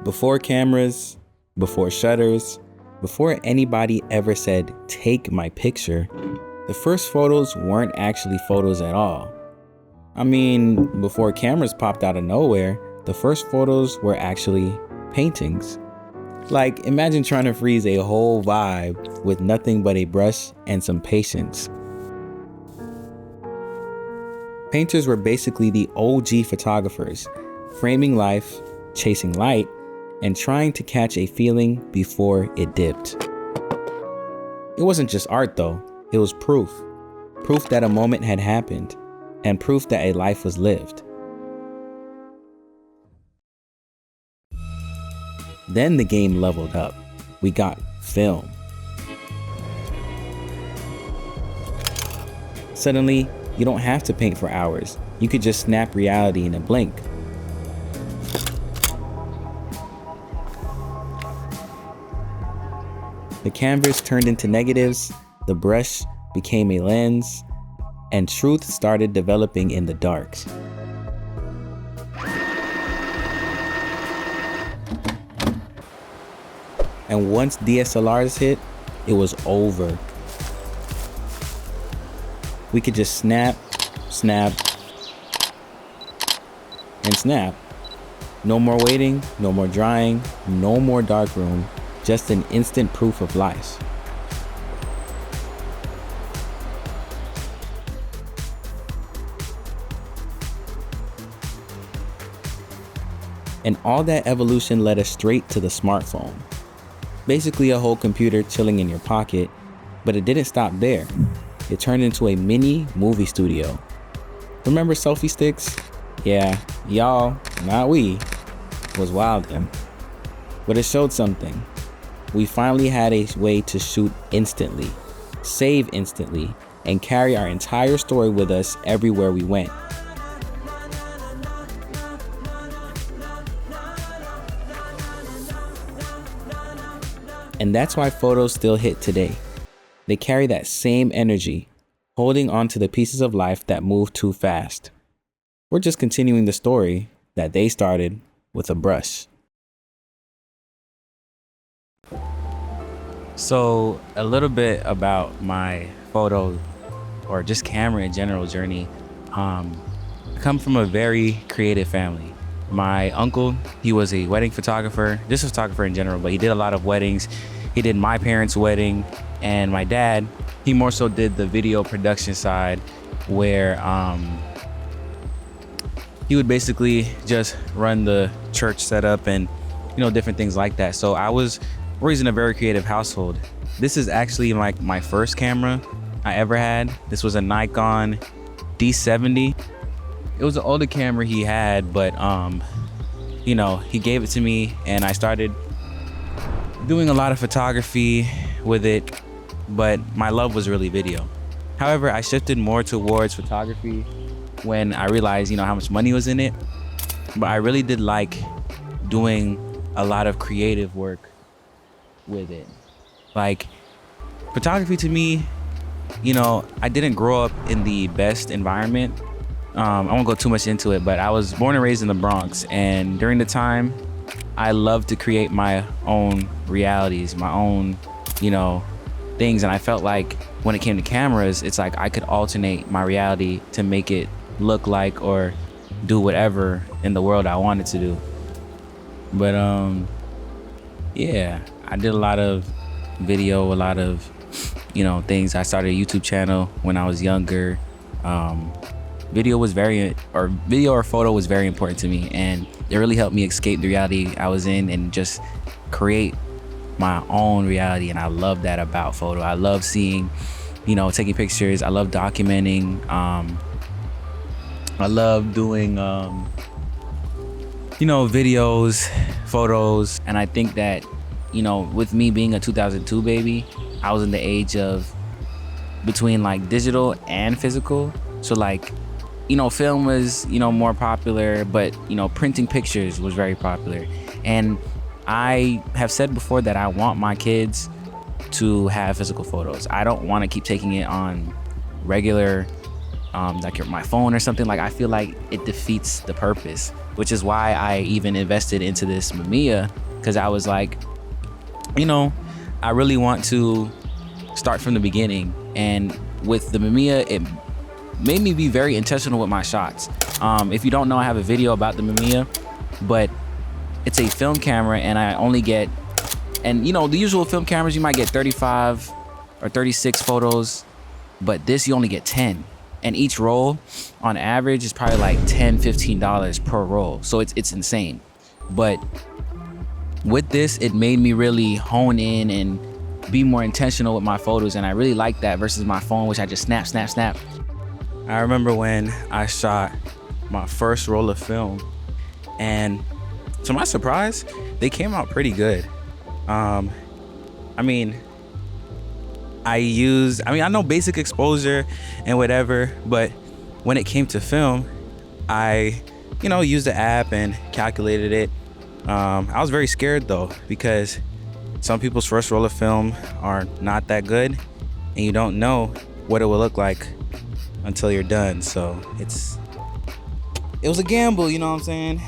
Before cameras, before shutters, before anybody ever said, "Take my picture," the first photos weren't actually photos at all. I mean, before cameras popped out of nowhere, the first photos were actually paintings. Like, imagine trying to freeze a whole vibe with nothing but a brush and some patience. Painters were basically the OG photographers, framing life, chasing light, and trying to catch a feeling before it dipped. It wasn't just art though, it was proof. Proof that a moment had happened, and proof that a life was lived. Then the game leveled up. We got film. Suddenly, you don't have to paint for hours. You could just snap reality in a blink. The canvas turned into negatives, the brush became a lens, and truth started developing in the dark. And once DSLRs hit, it was over. We could just snap, snap, and snap. No more waiting, no more drying, no more darkroom, just an instant proof of life. And all that evolution led us straight to the smartphone. Basically a whole computer chilling in your pocket, but it didn't stop there. It turned into a mini movie studio. Remember selfie sticks? Yeah, y'all, not we, was wild then. But it showed something. We finally had a way to shoot instantly, save instantly, and carry our entire story with us everywhere we went. And that's why photos still hit today. They carry that same energy, holding on to the pieces of life that move too fast. We're just continuing the story that they started with a brush. So a little bit about my photo or just camera in general journey. I come from a very creative family. My uncle, he was a wedding photographer, just a photographer in general, but he did a lot of weddings. He did my parents' wedding, and my dad, he more so did the video production side where he would basically just run the church setup and different things like that. So I was raised in a very creative household. This is actually like my first camera I ever had. This was a Nikon D70. It was an older camera he had, but he gave it to me and I started doing a lot of photography with it, but my love was really video. However, I shifted more towards photography when I realized, how much money was in it. But I really did like doing a lot of creative work with it. Like photography to me, I didn't grow up in the best environment. I won't go too much into it, but I was born and raised in the Bronx, and during the time I loved to create my own realities, my own, things. And I felt like when it came to cameras, it's like I could alternate my reality to make it look like or do whatever in the world I wanted to do. But yeah, I did a lot of video, a lot of things. I started a YouTube channel when I was younger. Video or photo was very important to me, and it really helped me escape the reality I was in and just create my own reality. And I love that about photo. I love seeing, taking pictures. I love documenting. I love doing, videos, photos. And I think that, with me being a 2002 baby, I was in the age of between like digital and physical. So like, film was, more popular, but, printing pictures was very popular. And I have said before that I want my kids to have physical photos. I don't want to keep taking it on regular like my phone or something, like I feel like it defeats the purpose, which is why I even invested into this Mamiya, because I was like, you know, I really want to start from the beginning. And with the Mamiya, it made me be very intentional with my shots. If you don't know, I have a video about the Mamiya, but it's a film camera, and I only get, and you know, the usual film cameras, you might get 35 or 36 photos, but this you only get 10. And each roll on average is probably like $10-15 per roll. So it's insane. But with this, it made me really hone in and be more intentional with my photos. And I really like that versus my phone, which I just snap, snap, snap. I remember when I shot my first roll of film, and to my surprise, they came out pretty good. I mean, I know basic exposure and whatever, but when it came to film, I, used the app and calculated it. I was very scared though, because some people's first roll of film are not that good, and you don't know what it will look like until you're done. So it was a gamble, you know what I'm saying?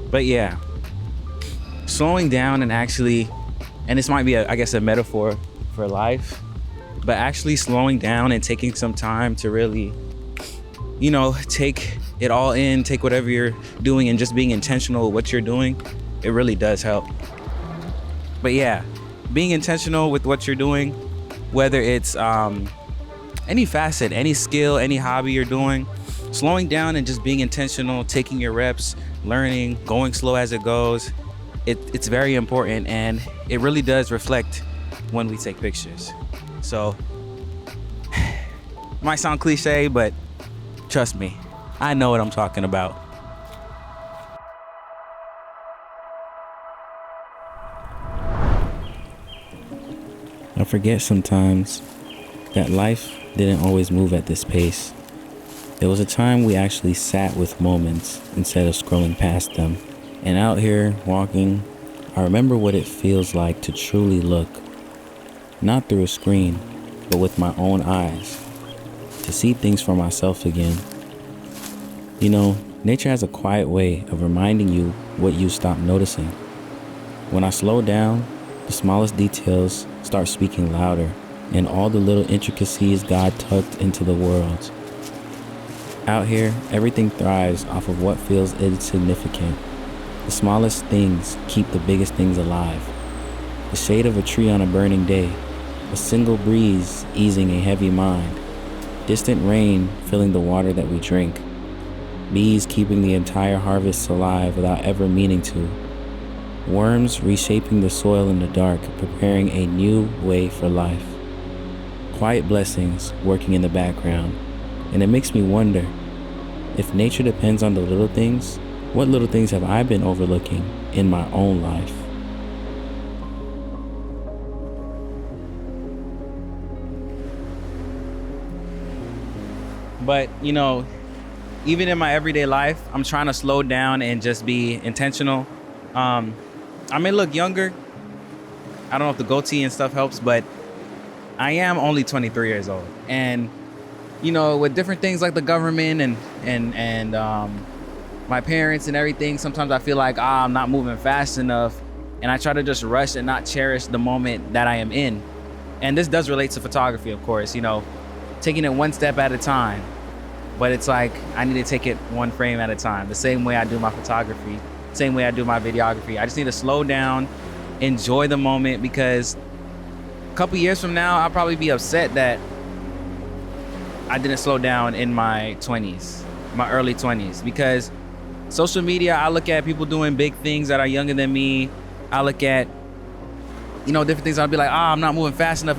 But yeah, slowing down and actually, and this might be I guess a metaphor for life, but actually slowing down and taking some time to really, take it all in, take whatever you're doing and just being intentional with what you're doing, it really does help. But yeah, being intentional with what you're doing, whether it's any facet, any skill, any hobby you're doing, slowing down and just being intentional, taking your reps, learning, going slow as it goes, it's very important, and it really does reflect when we take pictures. So, might sound cliche, but trust me, I know what I'm talking about. I forget sometimes that life didn't always move at this pace. There was a time we actually sat with moments instead of scrolling past them. And out here walking, I remember what it feels like to truly look, not through a screen, but with my own eyes, to see things for myself again. Nature has a quiet way of reminding you what you stopped noticing. When I slow down, the smallest details start speaking louder, and all the little intricacies God tucked into the world. Out here, everything thrives off of what feels insignificant. The smallest things keep the biggest things alive. The shade of a tree on a burning day, a single breeze easing a heavy mind, distant rain filling the water that we drink, bees keeping the entire harvest alive without ever meaning to, worms reshaping the soil in the dark, preparing a new way for life. Quiet blessings working in the background, and it makes me wonder, if nature depends on the little things, what little things have I been overlooking in my own life? But, even in my everyday life, I'm trying to slow down and just be intentional. I may look younger. I don't know if the goatee and stuff helps, but I am only 23 years old. And, with different things like the government and my parents and everything, sometimes I feel like, I'm not moving fast enough. And I try to just rush and not cherish the moment that I am in. And this does relate to photography, of course, taking it one step at a time. But it's like, I need to take it one frame at a time. The same way I do my photography, same way I do my videography. I just need to slow down, enjoy the moment, because a couple years from now, I'll probably be upset that I didn't slow down in my 20s, my early 20s, because social media, I look at people doing big things that are younger than me. I look at, different things. I'll be like, I'm not moving fast enough.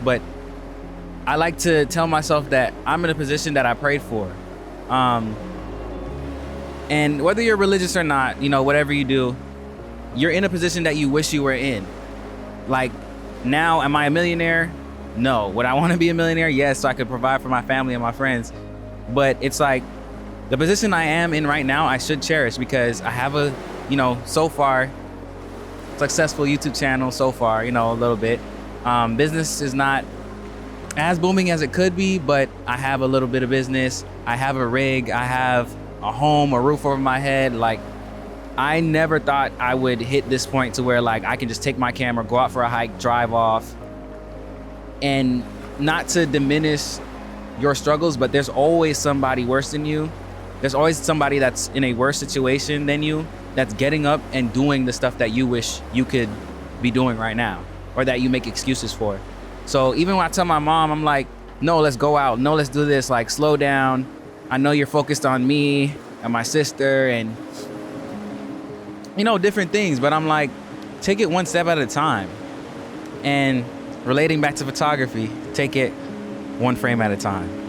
But I like to tell myself that I'm in a position that I prayed for. And whether you're religious or not, whatever you do, you're in a position that you wish you were in. Like, now, am I a millionaire? No. Would I want to be a millionaire? Yes, so I could provide for my family and my friends. But it's like, the position I am in right now, I should cherish, because I have a, so far, successful YouTube channel so far, a little bit. Business is not as booming as it could be, but I have a little bit of business. I have a rig. I have a home, a roof over my head. Like, I never thought I would hit this point to where like I can just take my camera, go out for a hike, drive off. And not to diminish your struggles, but there's always somebody worse than you. There's always somebody that's in a worse situation than you that's getting up and doing the stuff that you wish you could be doing right now, or that you make excuses for. So even when I tell my mom, I'm like, no, let's go out. No, let's do this. Like, slow down. I know you're focused on me and my sister and, you know, different things. But I'm like, take it one step at a time. And relating back to photography, take it one frame at a time.